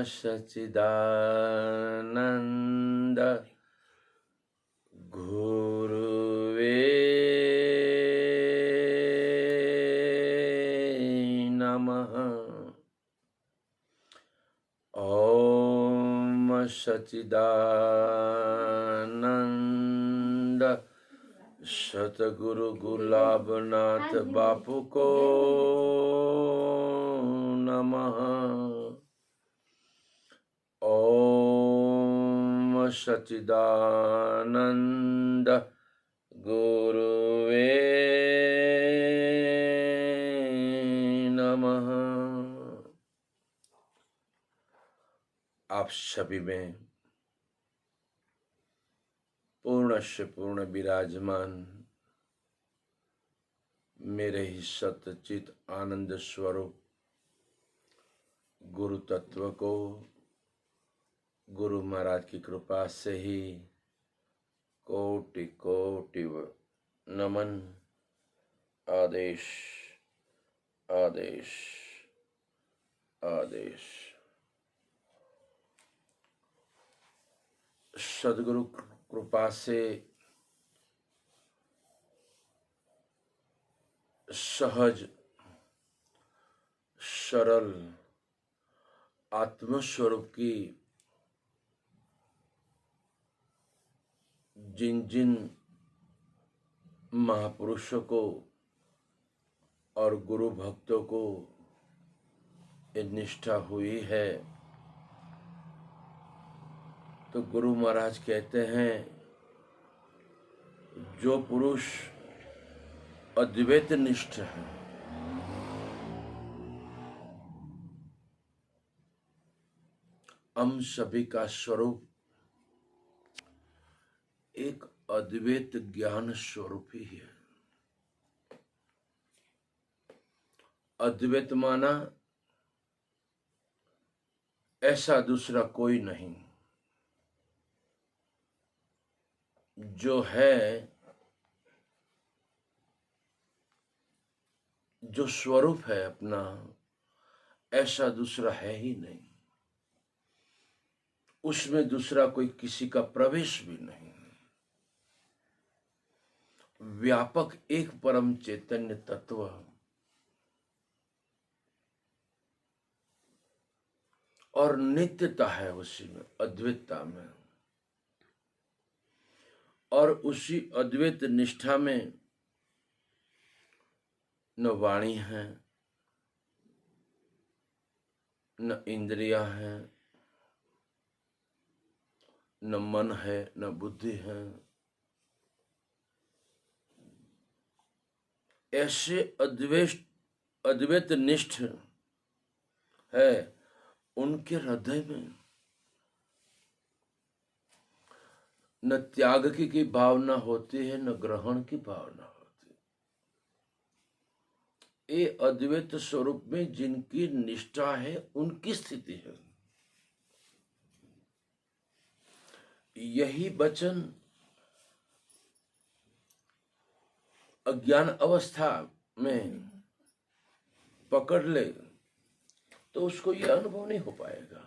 सच्चिदानंद गुरुवे नमः। ओम सच्चिदानंद सतगुरु गुलाबनाथ बापू को नमः। ओम सच्चिदानंद गुरुवे नमः। आप सभी में पूर्ण से पूर्ण विराजमान मेरे ही सतचित आनंद स्वरूप गुरु तत्व को गुरु महाराज की कृपा से ही कोटि कोटि नमन। आदेश आदेश आदेश। सद्गुरु कृपा से सहज सरल आत्मस्वरूप की जिन जिन महापुरुषों को और गुरु भक्तों को ये निष्ठा हुई है, तो गुरु महाराज कहते हैं जो पुरुष अद्वैत निष्ठ है, हम सभी का स्वरूप एक अद्वैत ज्ञान स्वरूप ही है। अद्वैत माना ऐसा दूसरा कोई नहीं, जो है जो स्वरूप है अपना, ऐसा दूसरा है ही नहीं। उसमें दूसरा कोई किसी का प्रवेश भी नहीं। व्यापक एक परम चैतन्य तत्व और नित्यता है उसी में, अद्वैतता में। और उसी अद्वैत निष्ठा में न वाणी है, न इंद्रियां हैं, न मन है, न बुद्धि है। ऐसे अद्वैत निष्ठ है उनके हृदय में न त्याग की भावना होती है, न ग्रहण की भावना होती है। ये अद्वैत स्वरूप में जिनकी निष्ठा है उनकी स्थिति है। यही वचन अज्ञान अवस्था में पकड़ ले तो उसको यह अनुभव नहीं हो पाएगा।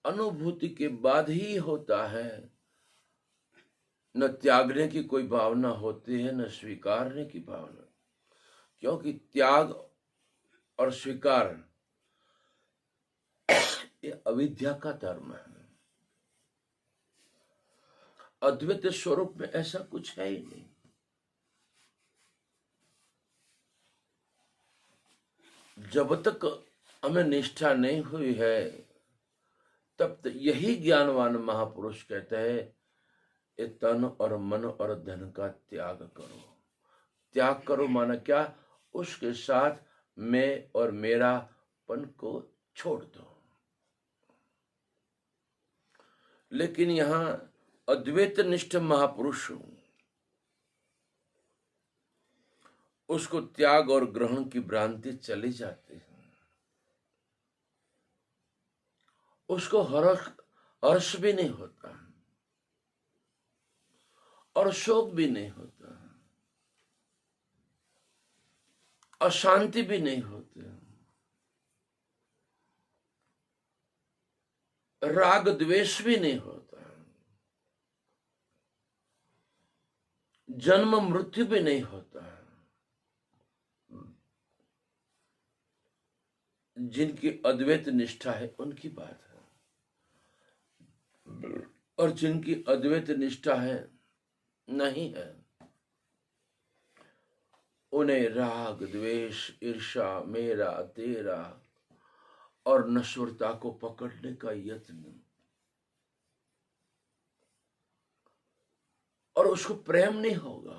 अनुभूति के बाद ही होता है। न त्यागने की कोई भावना होती है, न स्वीकारने की भावना, क्योंकि त्याग और स्वीकार ये अविद्या का धर्म है। अद्वैत स्वरूप में ऐसा कुछ है ही नहीं। जब तक हमें निष्ठा नहीं हुई है तब तक यही ज्ञानवान महापुरुष कहते हैं ये तन और मन और धन का त्याग करो। त्याग करो माना क्या? उसके साथ मैं और मेरापन को छोड़ दो। लेकिन यहां अद्वैत निष्ठ महापुरुष उसको त्याग और ग्रहण की भ्रांति चली जाती है। उसको हर्ष भी नहीं होता और शोक भी नहीं होता, अशांति भी नहीं होती। राग द्वेष भी नहीं होता, जन्म मृत्यु भी नहीं होता। जिनकी अद्वैत निष्ठा है उनकी बात है, और जिनकी अद्वैत निष्ठा है नहीं है, उन्हें राग द्वेष ईर्ष्या मेरा तेरा और नश्वरता को पकड़ने का यत्न, और उसको प्रेम नहीं होगा।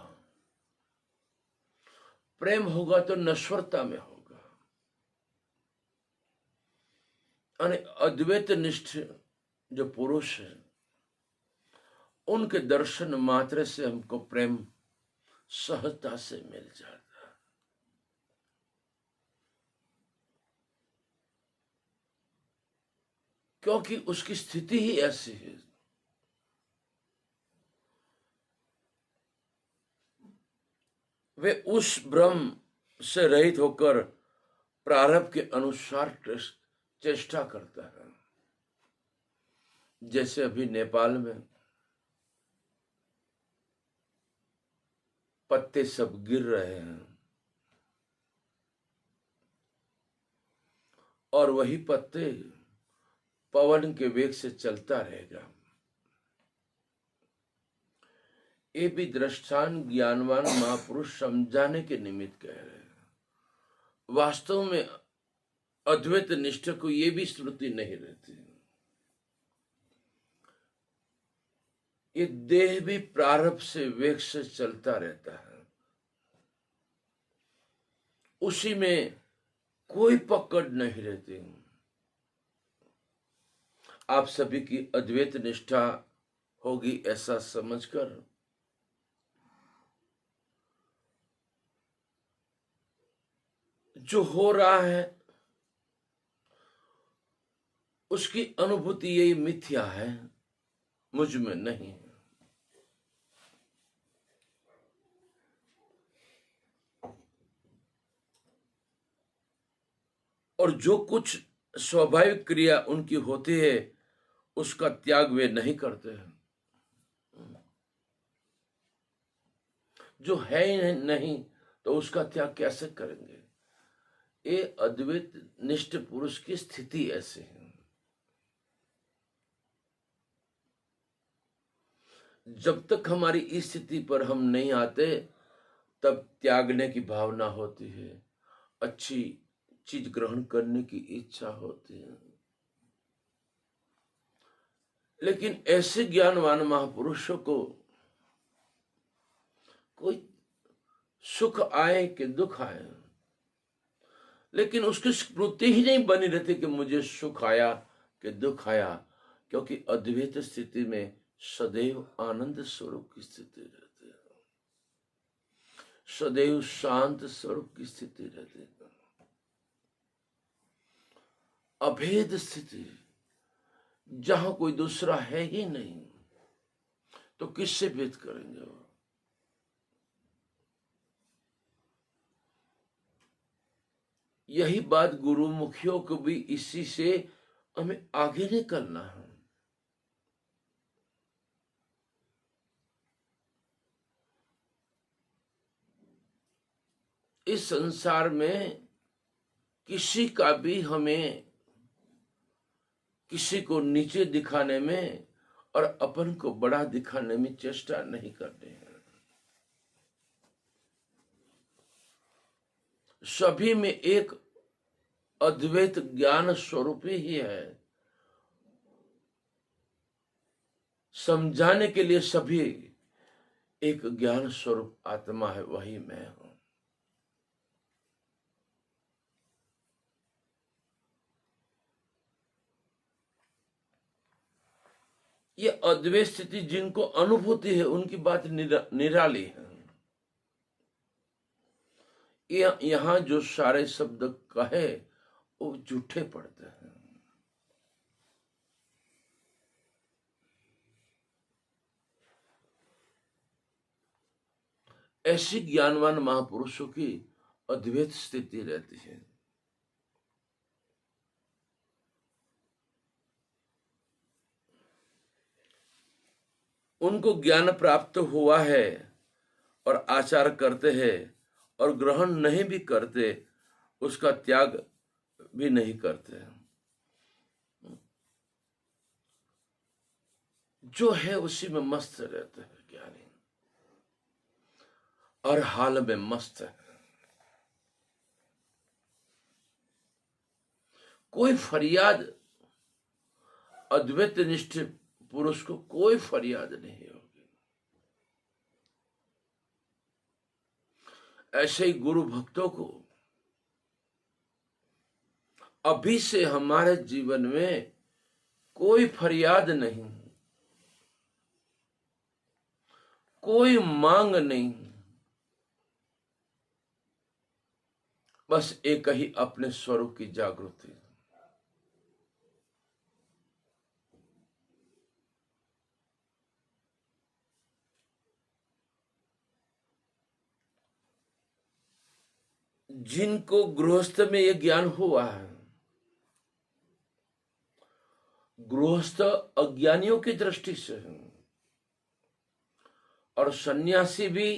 प्रेम होगा तो नश्वरता में होगा। अद्वैत निष्ठ जो पुरुष है, उनके दर्शन मात्र से हमको प्रेम सहजता से मिल जाता है। क्योंकि उसकी स्थिति ही ऐसी है। वे उस भ्रम से रहित होकर प्रारब्ध के अनुसार चेष्टा करता है। जैसे अभी नेपाल में पत्ते सब गिर रहे हैं, और वही पत्ते पवन के वेग से चलता रहेगा। ये भी दृष्टान ज्ञानवान महापुरुष समझाने के निमित्त कह रहे हैं। वास्तव में अद्वैत निष्ठ को ये भी स्मृति नहीं रहती। ये देह भी प्रारब्ध से वेग से चलता रहता है, उसी में कोई पकड़ नहीं रहती। आप सभी की अद्वैत निष्ठा होगी ऐसा समझकर जो हो रहा है उसकी अनुभूति यही मिथ्या है, मुझ में नहीं है। और जो कुछ स्वाभाविक क्रिया उनकी होती है उसका त्याग वे नहीं करते हैं। जो है ही नहीं तो उसका त्याग कैसे करेंगे? ये अद्वैत निष्ठ पुरुष की स्थिति ऐसे है। जब तक हमारी इस स्थिति पर हम नहीं आते तब त्यागने की भावना होती है, अच्छी चीज ग्रहण करने की इच्छा होती है। लेकिन ऐसे ज्ञानवान महापुरुषों को कोई सुख आए कि दुख आए, लेकिन उसकी स्मृति ही नहीं बनी रहती कि मुझे सुख आया कि दुख आया, क्योंकि अद्वैत स्थिति में सदैव आनंद स्वरूप की स्थिति रहती है, सदैव शांत स्वरूप की स्थिति रहती है, अभेद स्थिति, जहां कोई दूसरा है ही नहीं तो किससे भेद करेंगे वो? यही बात गुरु मुखियों को भी इसी से हमें आगे निकलना है। इस संसार में किसी का भी हमें किसी को नीचे दिखाने में और अपन को बड़ा दिखाने में चेष्टा नहीं करते हैं। सभी में एक अद्वैत ज्ञान स्वरूप ही है। समझाने के लिए सभी एक ज्ञान स्वरूप आत्मा है, वही मैं हूं। ये अद्वैत स्थिति जिनको अनुभूति है उनकी बात निराली है। यहां जो सारे शब्द कहे वो झूठे पड़ते हैं। ऐसी ज्ञानवान महापुरुषों की अद्वैत स्थिति रहती है। उनको ज्ञान प्राप्त हुआ है और आचार करते हैं और ग्रहण नहीं भी करते, उसका त्याग भी नहीं करते। जो है उसी में मस्त रहते हैं ज्ञानी, और हाल में मस्त है। कोई फरियाद अद्वैत निष्ठ पुरुष को कोई फरियाद नहीं होगी। ऐसे ही गुरु भक्तों को अभी से हमारे जीवन में कोई फरियाद नहीं, कोई मांग नहीं, बस एक ही अपने स्वरूप की जागृति। जिनको गृहस्थ में यह ज्ञान हुआ है, गृहस्थ अज्ञानियों की दृष्टि से है और सन्यासी भी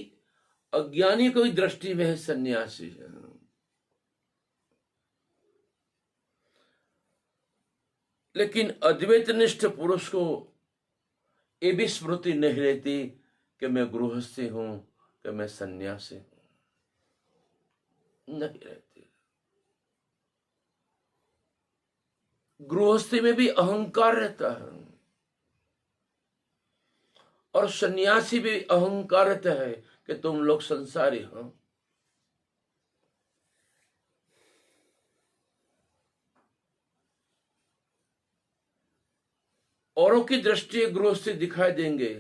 अज्ञानी की दृष्टि में है, सन्यासी है। लेकिन अद्वैत निष्ठ पुरुष को ये भी स्मृति नहीं रहती कि मैं गृहस्थी हूं, कि मैं सन्यासी हूं, नहीं रहती। गृहस्थी में भी अहंकार रहता है और सन्यासी भी अहंकार रहता है कि तुम लोग संसारी हो। औरों की दृष्टि गृहस्थी दिखाई देंगे,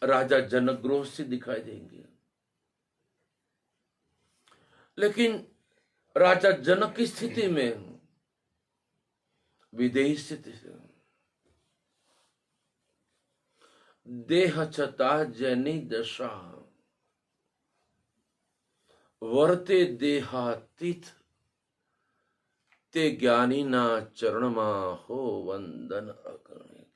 राजा जनक गृहस्थी दिखाई देंगे, लेकिन राजा जनक की स्थिति में विदेही स्थिति से देह चता जैनी दशा वर्ते देहातीत ते ज्ञानी ना चरण मा हो वंदन अगणित।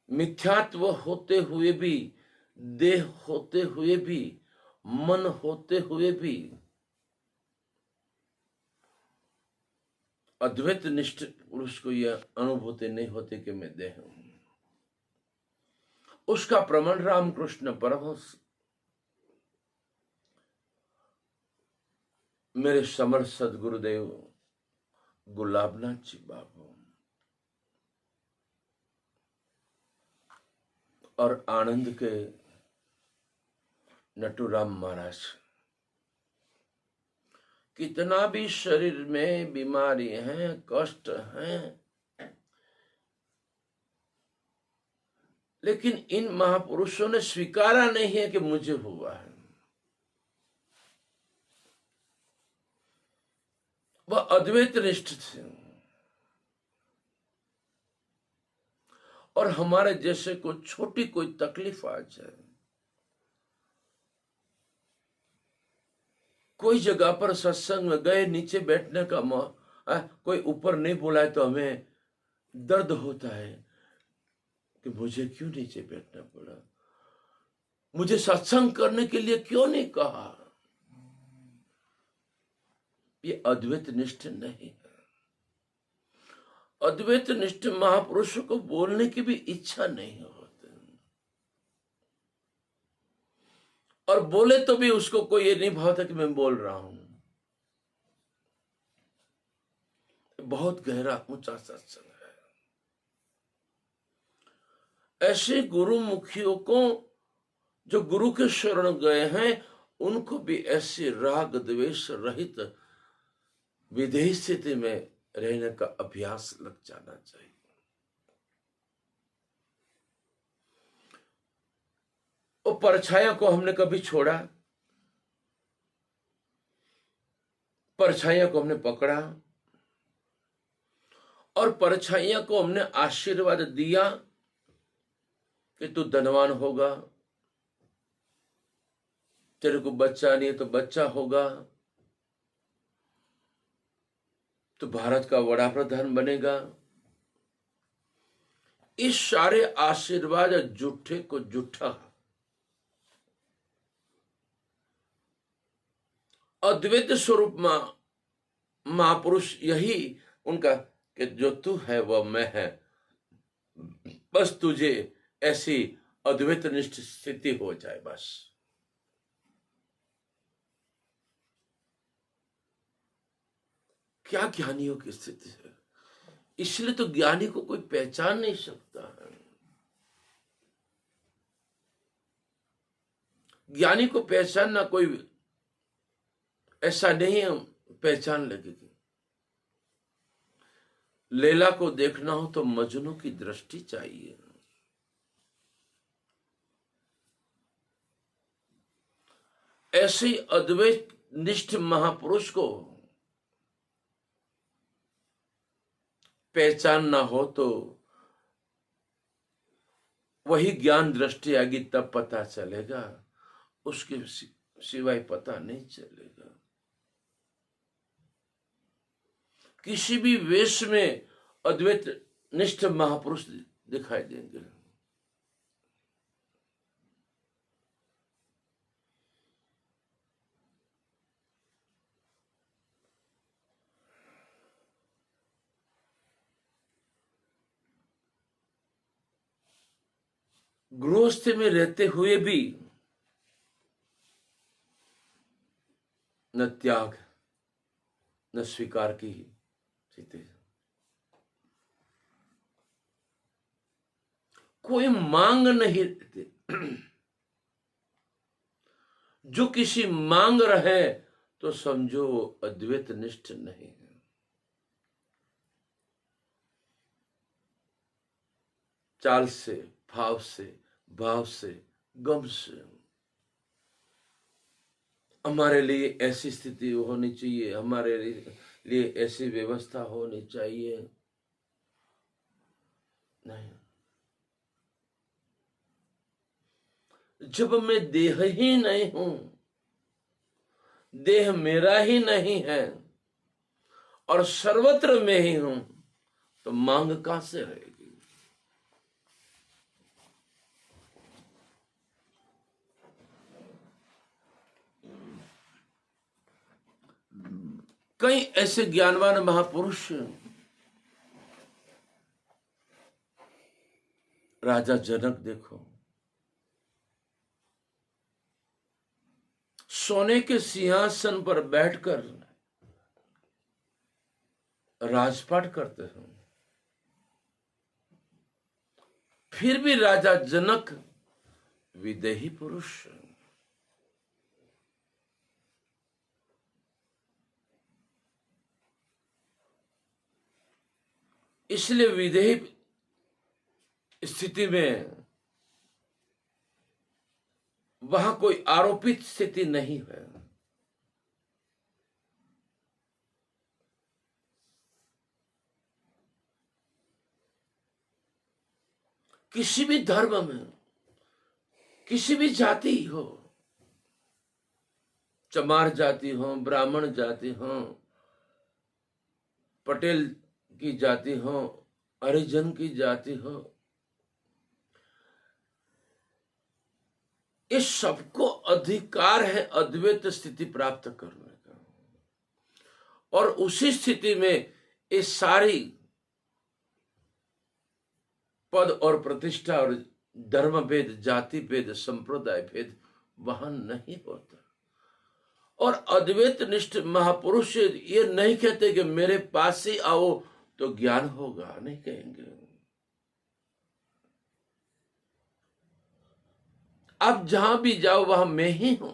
मिथ्यात्व होते हुए भी, देह होते हुए भी, मन होते हुए भी अद्वैत निष्ठ पुरुष को यह अनुभूति नहीं होती कि मैं देह हूं। उसका प्रमाण रामकृष्ण परमहंस मेरे समर्थ सदगुरुदेव गुलाबनाथ जी बाबू और आनंद के नटुराम महाराज, कितना भी शरीर में बीमारी है, कष्ट है, लेकिन इन महापुरुषों ने स्वीकारा नहीं है कि मुझे हुआ है। वह अद्वैत निष्ठ थे और हमारे जैसे को छोटी कोई तकलीफ आ जाए, कोई जगह पर सत्संग में गए, नीचे बैठने का कोई ऊपर नहीं बुलाए तो हमें दर्द होता है कि मुझे क्यों नीचे बैठना पड़ा, मुझे सत्संग करने के लिए क्यों नहीं कहा। ये अद्वैत निष्ठ नहीं है। अद्वैत निष्ठ महापुरुषों को बोलने की भी इच्छा नहीं होती, और बोले तो भी उसको कोई ये नहीं भावता कि मैं बोल रहा हूं। बहुत गहरा ऊंचा सत्संग है। ऐसे गुरु मुखियों को, जो गुरु के शरण गए हैं, उनको भी ऐसे राग द्वेष रहित विधेय स्थिति में रहने का अभ्यास लग जाना चाहिए। वो परछाया को हमने कभी छोड़ा, परछाइयों को हमने पकड़ा और परछाइयों को हमने आशीर्वाद दिया कि तू धनवान होगा, तेरे को बच्चा नहीं है तो बच्चा होगा, तो भारत का वड़ा प्रधान बनेगा, इस सारे आशीर्वाद झूठे को झूठा, अद्वैत स्वरूप महापुरुष यही उनका कि जो तू है वह मैं है, बस तुझे ऐसी अद्वैत निष्ठ स्थिति हो जाए बस। क्या ज्ञानियों की स्थिति है। इसलिए तो ज्ञानी को कोई पहचान नहीं सकता है। ज्ञानी को पहचानना कोई ऐसा नहीं है पहचान लगेगी। लैला को देखना हो तो मजनू की दृष्टि चाहिए। ऐसे ही अद्वैत निष्ठ महापुरुष को पहचानना हो तो वही ज्ञान दृष्टि आएगी, तब पता चलेगा, उसके सिवाय पता नहीं चलेगा। किसी भी वेश में अद्वैत निष्ठ महापुरुष दिखाई देंगे। गृहस्थ में रहते हुए भी न त्याग न स्वीकार की स्थिति, कोई मांग नहीं रहती। जो किसी मांग रहे तो समझो अद्वैत निष्ठ नहीं है। चाल से, भाव से, भाव से, गम से, हमारे लिए ऐसी स्थिति होनी चाहिए, हमारे लिए ऐसी व्यवस्था होनी चाहिए, नहीं। जब मैं देह ही नहीं हूं, देह मेरा ही नहीं है और सर्वत्र में ही हूं, तो मांग कहां से रहेगी। कई ऐसे ज्ञानवान महापुरुष, राजा जनक देखो, सोने के सिंहासन पर बैठकर राजपाट करते हैं, फिर भी राजा जनक विदेही पुरुष। इसलिए विदेही स्थिति में वहां कोई आरोपित स्थिति नहीं है। किसी भी धर्म में, किसी भी जाति हो, चमार जाति हो, ब्राह्मण जाति हो, पटेल की जाति हो, हरिजन की जाति हो, इस सबको अधिकार है अद्वैत स्थिति प्राप्त करने का। और उसी स्थिति में ये सारी पद और प्रतिष्ठा और धर्म भेद, जाति भेद, संप्रदाय भेद वहां नहीं होता। और अद्वैत निष्ठ महापुरुष ये नहीं कहते कि मेरे पास ही आओ तो ज्ञान होगा, नहीं कहेंगे। अब जहां भी जाओ वहां मैं ही हूं।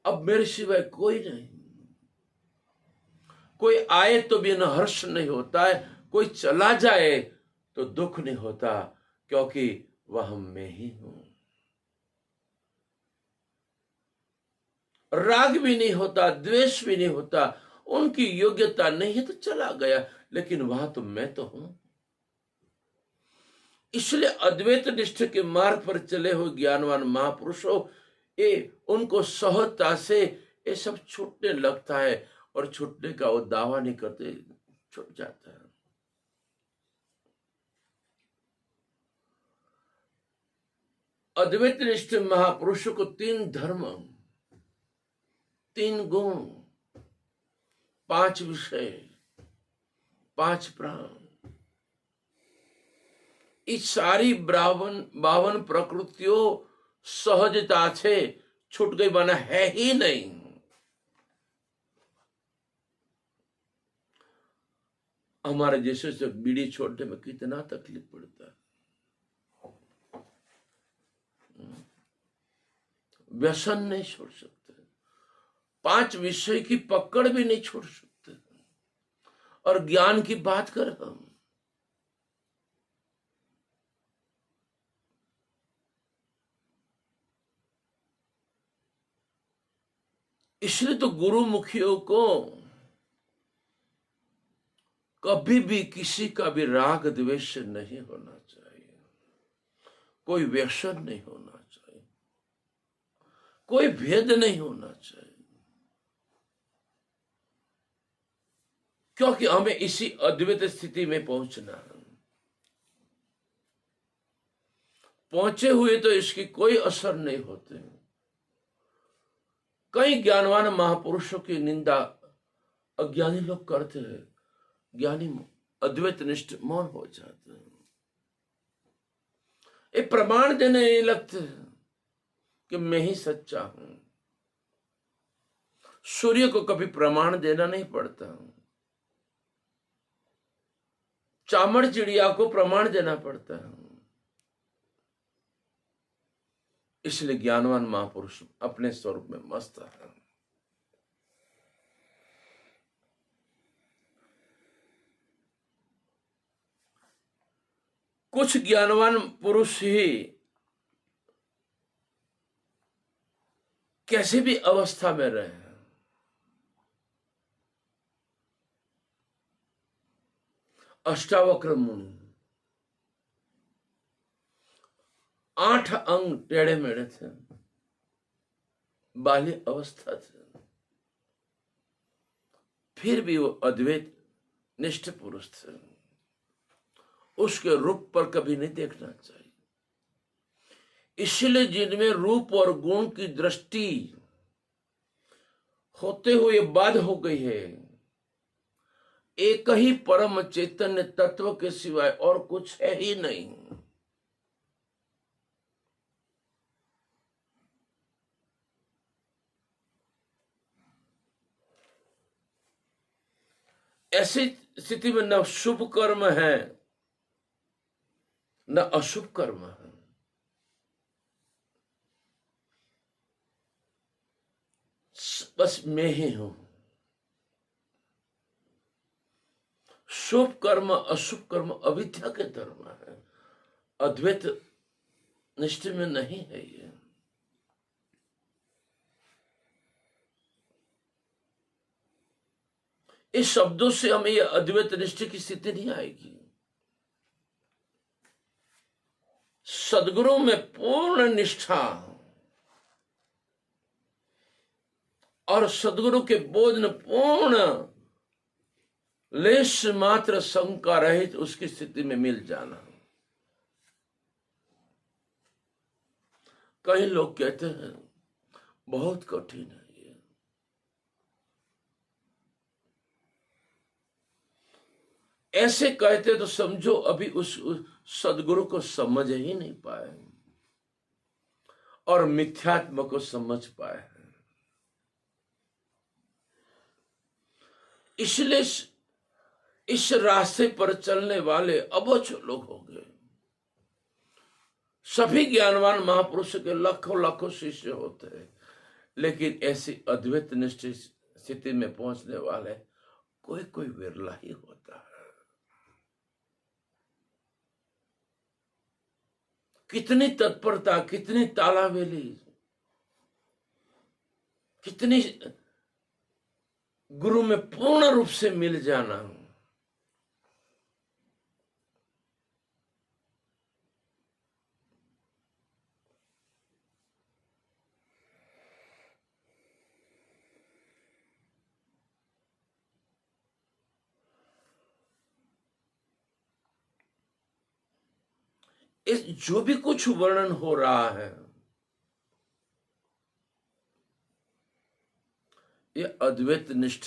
अब मेरे सिवाय कोई नहीं। कोई आए तो भी न हर्ष नहीं होता है, कोई चला जाए तो दुख नहीं होता, क्योंकि वह मैं ही हूं। राग भी नहीं होता, द्वेष भी नहीं होता, उनकी योग्यता नहीं है तो चला गया, लेकिन वहां तो मैं तो हूं। इसलिए अद्वैत निष्ठ के मार्ग पर चले हुए ज्ञानवान महापुरुषों, ये उनको सहजता से ये सब छूटने लगता है, और छूटने का वो दावा नहीं करते, छूट जाता है। अद्वैत निष्ठ महापुरुषों को 3 धर्म, 3 गुण, 5 विषय, 5 प्राण, इस सारी 52 प्रकृतियों सहजता से छूट गई, बना है ही नहीं। हमारे जैसे से बीड़ी छोड़ने में कितना तकलीफ पड़ता है, व्यसन नहीं छोड़ सकते, 5 विषय की पकड़ भी नहीं छोड़ सकते, और ज्ञान की बात कर हम। इसलिए तो गुरु मुखियों को कभी भी किसी का भी राग द्वेष नहीं होना चाहिए, कोई व्यसन नहीं होना चाहिए, कोई भेद नहीं होना चाहिए, क्योंकि हमें इसी अद्वैत स्थिति में पहुंचना है। पहुंचे हुए तो इसकी कोई असर नहीं होते। कई ज्ञानवान महापुरुषों की निंदा अज्ञानी लोग करते हैं, ज्ञानी अद्वैत निष्ठ मौन हो जाते हैं। ये प्रमाण देने नहीं लगते कि मैं ही सच्चा हूं। सूर्य को कभी प्रमाण देना नहीं पड़ता, चामड़ चिड़िया को प्रमाण देना पड़ता है। इसलिए ज्ञानवान महापुरुष अपने स्वरूप में मस्त है। कुछ ज्ञानवान पुरुष ही कैसे भी अवस्था में रहे, अष्टावक्र मुनि 8 अंग टेढ़े मेढ़े थे, बाल्य अवस्था थे, फिर भी वो अद्वैत निष्ठ पुरुष थे। उसके रूप पर कभी नहीं देखना चाहिए। इसलिए जिनमें रूप और गुण की दृष्टि होते हुए बाध हो गई है, एक ही परम चैतन्य तत्व के सिवाय और कुछ है ही नहीं। ऐसी स्थिति में न शुभ कर्म है न अशुभ कर्म है, बस मैं ही हूं। शुभ कर्म अशुभ कर्म अविद्या के धर्म है, अद्वैत निष्ठ में नहीं है ये। इस शब्दों से हमें यह अद्वैत निष्ठ की स्थिति नहीं आएगी। सद्गुरु में पूर्ण निष्ठा और सद्गुरु के बोध में पूर्ण लेश मात्र शंका रहित उसकी स्थिति में मिल जाना। कई लोग कहते हैं बहुत कठिन है ये, ऐसे कहते तो समझो अभी उस सद्गुरु को समझ ही नहीं पाए और मिथ्यात्म को समझ पाए। इसलिए इस रास्ते पर चलने वाले अबोच लोग हो गए। सभी ज्ञानवान महापुरुष के लाखों लाखों शिष्य होते हैं, लेकिन ऐसी अद्वैत निष्ठ स्थिति में पहुंचने वाले कोई कोई विरला ही होता है। कितनी तत्परता, कितनी तालावेली, कितनी गुरु में पूर्ण रूप से मिल जाना। इस जो भी कुछ वर्णन हो रहा है, ये अद्वैत निष्ठ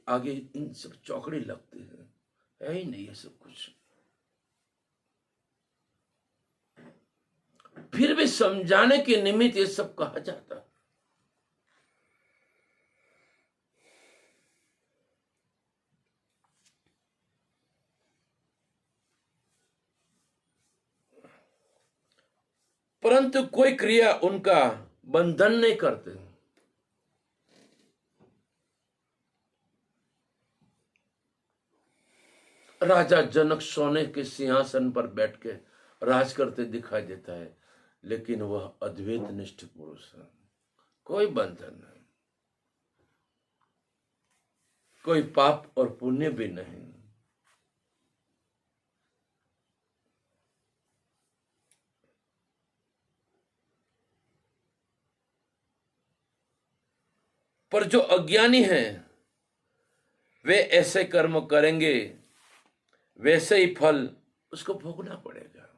आगे इन सब चौकड़ी लगते हैं, है ही नहीं ये सब कुछ। फिर भी समझाने के निमित्त ये सब कहा जाता है। परंतु कोई क्रिया उनका बंधन नहीं करते। राजा जनक सोने के सिंहासन पर बैठ के राज करते दिखाई देता है, लेकिन वह अद्वैत निष्ठ पुरुष है। कोई बंधन नहीं, कोई पाप और पुण्य भी नहीं। पर जो अज्ञानी हैं वे ऐसे कर्म करेंगे, वैसे ही फल उसको भोगना पड़ेगा।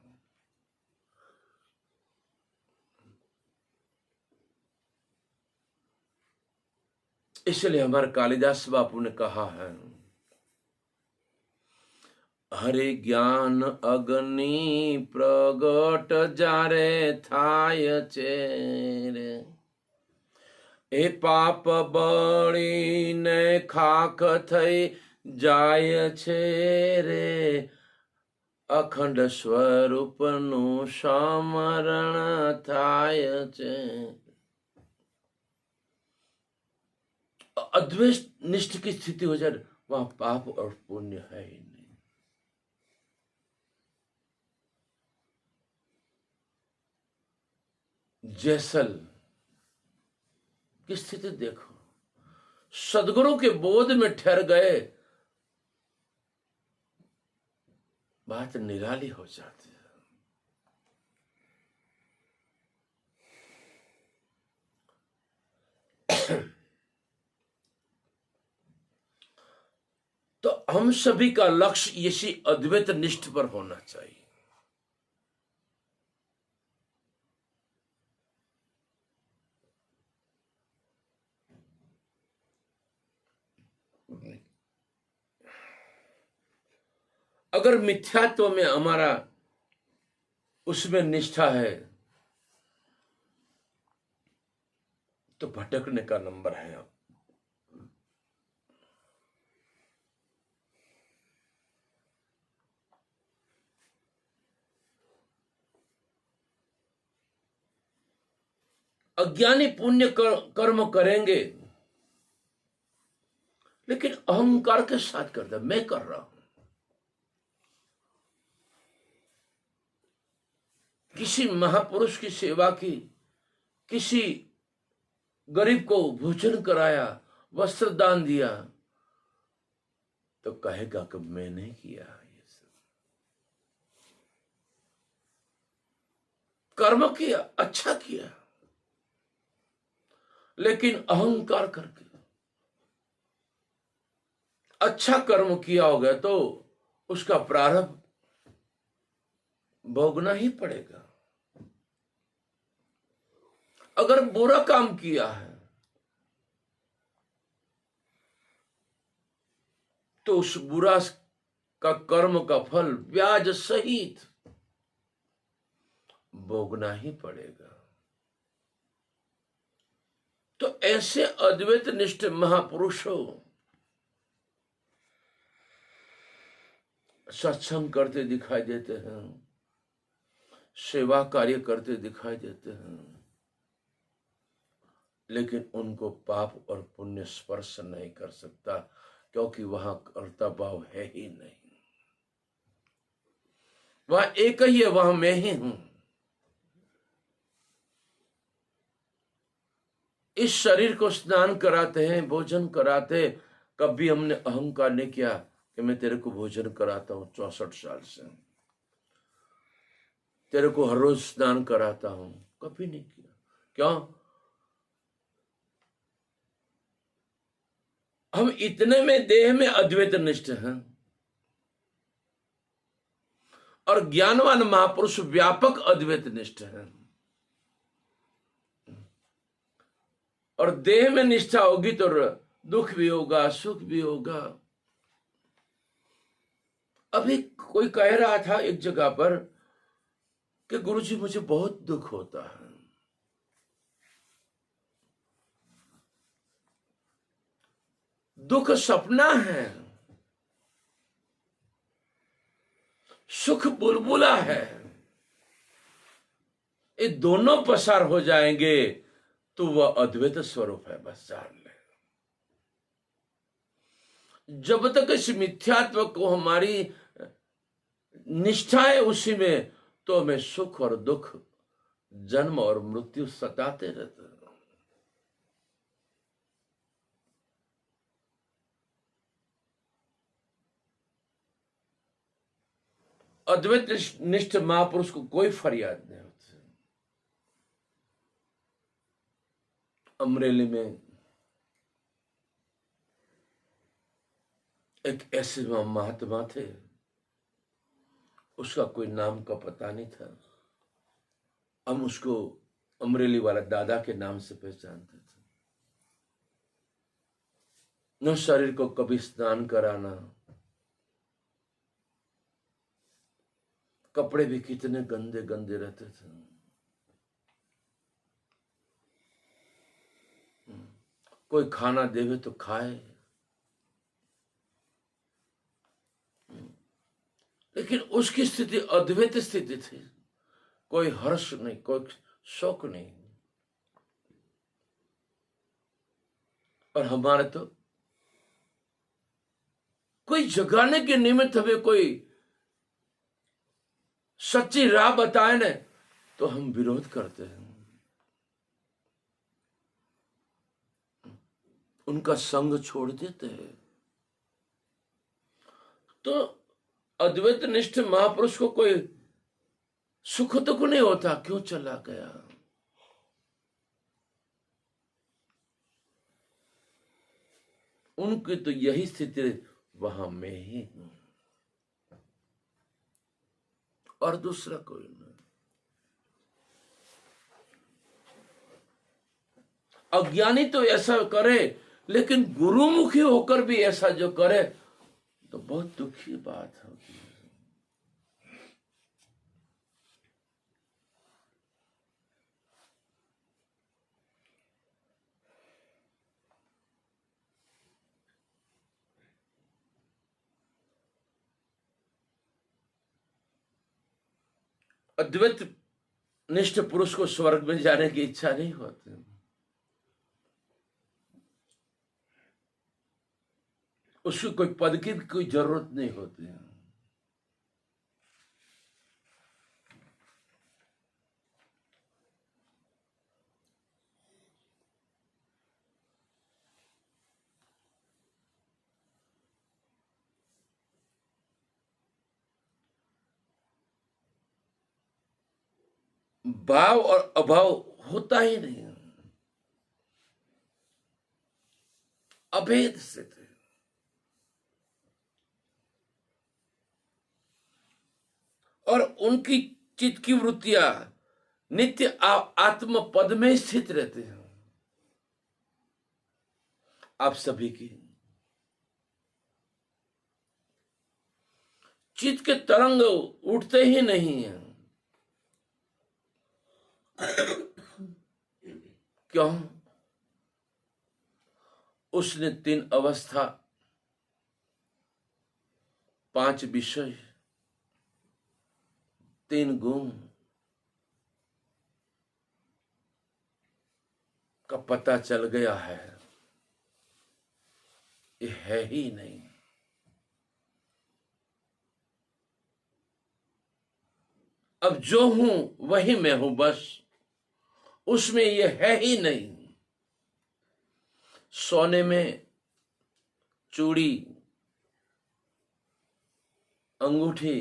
इसलिए हमारे कालिदास बापू ने कहा है, हरे ज्ञान अग्नि प्रगट जारे थाय चेरे, ए पाप बड़ी ने खाक थई जाय छे रे, अखंड स्वरूप नु समरण थाय छे। अद्वैत निष्ठ की स्थिति हो जाए, वहां पाप और पुण्य है ही नहीं। जैसल की स्थिति देखो, सदगुरु के बोध में ठहर गए, बात निराली हो जाती है। तो हम सभी का लक्ष्य इसी अद्वैत निष्ठ पर होना चाहिए। अगर मिथ्यात्व में हमारा उसमें निष्ठा है तो भटकने का नंबर है। अज्ञानी पुण्य कर्म करेंगे, लेकिन अहंकार के साथ करता, मैं कर रहा हूं। किसी महापुरुष की सेवा की, किसी गरीब को भोजन कराया, वस्त्र दान दिया, तो कहेगा कि मैंने किया ये सब कर्म किया, अच्छा किया, लेकिन अहंकार करके अच्छा कर्म किया होगा तो उसका प्रारब्ध भोगना ही पड़ेगा। अगर बुरा काम किया है तो उस बुरा का कर्म का फल ब्याज सहित भोगना ही पड़ेगा। तो ऐसे अद्वैत निष्ठ महापुरुषों सत्संग करते दिखाई देते हैं, सेवा कार्य करते दिखाई देते हैं, लेकिन उनको पाप और पुण्य स्पर्श नहीं कर सकता, क्योंकि वहां कर्ता भाव है ही नहीं। वहां एक ही है, वहां मैं ही हूं। इस शरीर को स्नान कराते हैं, भोजन कराते, कभी हमने अहंकार नहीं किया कि मैं तेरे को भोजन कराता हूं 64 साल से, तेरे को हर रोज स्नान कराता हूं, कभी नहीं किया। क्यों? हम इतने में देह में अद्वैत निष्ठ हैं, और ज्ञानवान महापुरुष व्यापक अद्वैत निष्ठ है। और देह में निष्ठा होगी तो दुख भी होगा, सुख भी होगा। अभी कोई कह रहा था एक जगह पर कि गुरुजी मुझे बहुत दुख होता है। दुख सपना है, सुख बुलबुला है। ये दोनों पसार हो जाएंगे तो वह अद्वैत स्वरूप है, बस जान ले। जब तक इस मिथ्यात्व को हमारी निष्ठा है उसी में, तो हमें सुख और दुख, जन्म और मृत्यु सताते रहते हैं। अद्वैत निष्ठ महापुरुष को कोई फरियाद नहीं होती। अमरेली में एक ऐसे महात्मा थे, उसका कोई नाम का पता नहीं था। हम उसको अमरेली वाला दादा के नाम से पहचानते थे। न शरीर को कभी स्नान कराना, कपड़े भी कितने गंदे गंदे रहते थे। कोई खाना देवे तो खाए, लेकिन उसकी स्थिति अद्वैत स्थिति थी। कोई हर्ष नहीं, कोई शोक नहीं। और हमारे तो कोई जगाने के निमित्त हमें कोई सच्ची राह बताए न, तो हम विरोध करते हैं, उनका संग छोड़ देते हैं। तो अद्वैत निष्ठ महापुरुष को कोई सुख दुख नहीं होता, क्यों चला गया। उनकी तो यही स्थिति, वहां मैं ही हूं और दूसरा कोई नहीं। अज्ञानी तो ऐसा करे, लेकिन गुरुमुखी होकर भी ऐसा जो करे तो बहुत दुखी बात होगी। अद्वैत निष्ठ पुरुष को स्वर्ग में जाने की इच्छा नहीं होती। उसको कोई पद की भी कोई जरूरत नहीं होती है। भाव और अभाव होता ही नहीं, अभेद स्थिति। और उनकी चित्त की वृत्तियां नित्य आत्म पद में स्थित रहते हैं। आप सभी की चित्त के तरंग उठते ही नहीं हैं। क्यों? उसने 3 अवस्था, 5 विषय, 3 गुण का पता चल गया है। ये है ही नहीं। अब जो हूं वही मैं हूं, बस। उसमें ये है ही नहीं। सोने में चूड़ी, अंगूठी,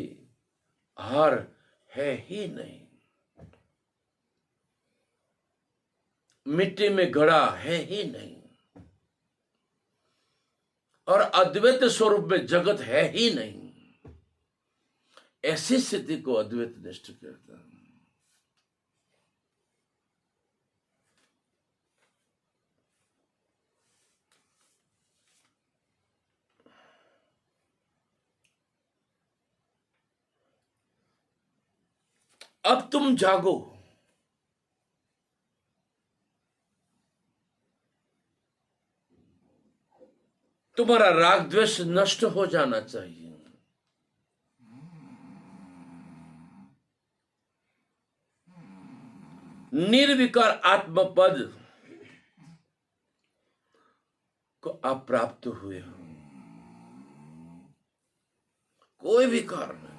हार है ही नहीं। मिट्टी में घड़ा है ही नहीं। और अद्वैत स्वरूप में जगत है ही नहीं। ऐसी स्थिति को अद्वैत निष्ठ कहते हैं। अब तुम जागो, तुम्हारा राग द्वेष नष्ट हो जाना चाहिए। निर्विकार आत्मपद को आप प्राप्त हुए हो। कोई विकार नहीं।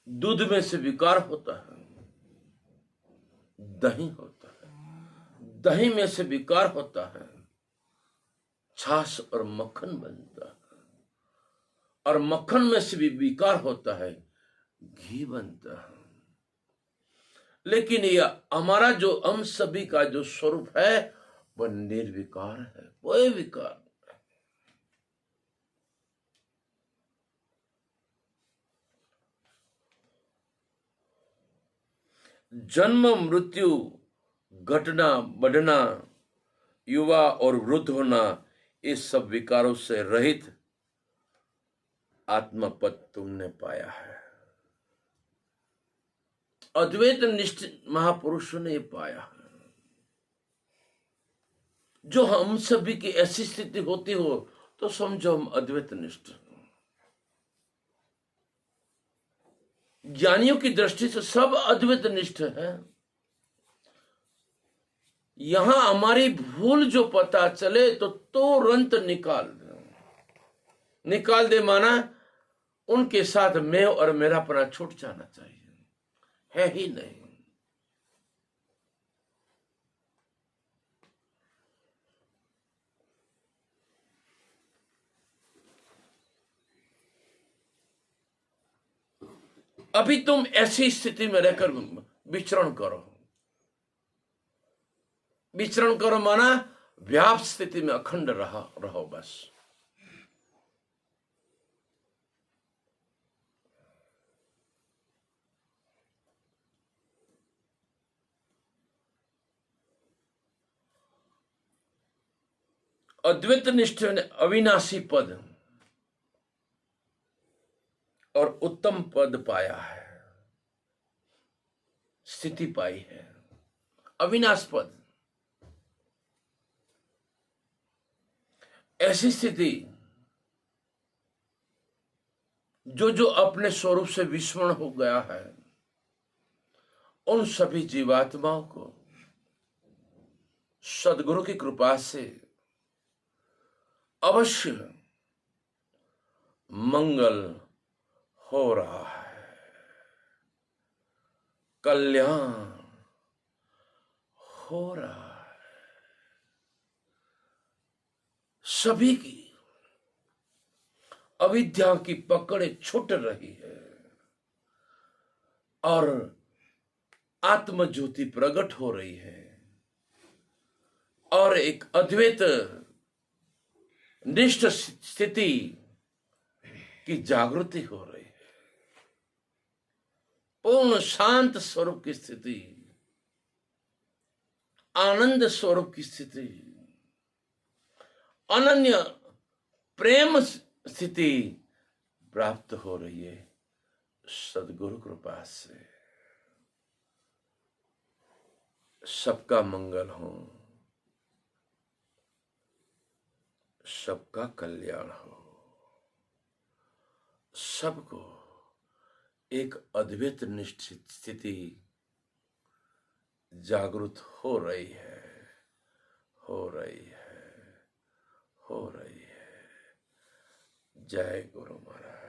दूध में से विकार होता है, दही होता है। दही में से विकार होता है, छाछ और मक्खन बनता है। और मक्खन में से भी विकार होता है, घी बनता है। लेकिन यह हमारा जो हम सभी का जो स्वरूप है वह निर्विकार है, कोई विकार। जन्म मृत्यु, घटना बढ़ना, युवा और वृद्ध होना, इस सब विकारों से रहित आत्मपद तुमने पाया है। अद्वैत निष्ठ महापुरुषों ने पाया है। जो हम सभी की ऐसी स्थिति होती हो तो समझो हम अद्वैत निष्ठ। ज्ञानियों की दृष्टि से सब अद्वैत निष्ठ है। यहां हमारी भूल जो पता चले तो तुरंत निकाल दे माना उनके साथ मैं और मेरापना छूट जाना चाहिए, है ही नहीं। अभी तुम ऐसी स्थिति में रहकर विचरण करो। विचरण करो माना व्याप्त स्थिति में अखंड रहो बस। अद्वैत निष्ठ ने अविनाशी पद और उत्तम पद पाया है, स्थिति पाई है। अविनाश पद, ऐसी स्थिति जो अपने स्वरूप से विस्मरण हो गया है, उन सभी जीवात्माओं को सद्गुरु की कृपा से अवश्य मंगल हो रहा है, कल्याण हो रहा है। सभी की अविद्या की पकड़ छूट रही है और आत्म ज्योति प्रकट हो रही है और एक अद्वैत निष्ठ स्थिति की जागृति हो रही है। पूर्ण शांत स्वरूप की स्थिति, आनंद स्वरूप की स्थिति, अनन्य प्रेम स्थिति प्राप्त हो रही है सद्गुरु कृपा से। सबका मंगल हो, सबका कल्याण हो, सबको एक अद्वैत निश्चित स्थिति जागृत हो रही है, हो रही है, हो रही है। जय गुरु महाराज।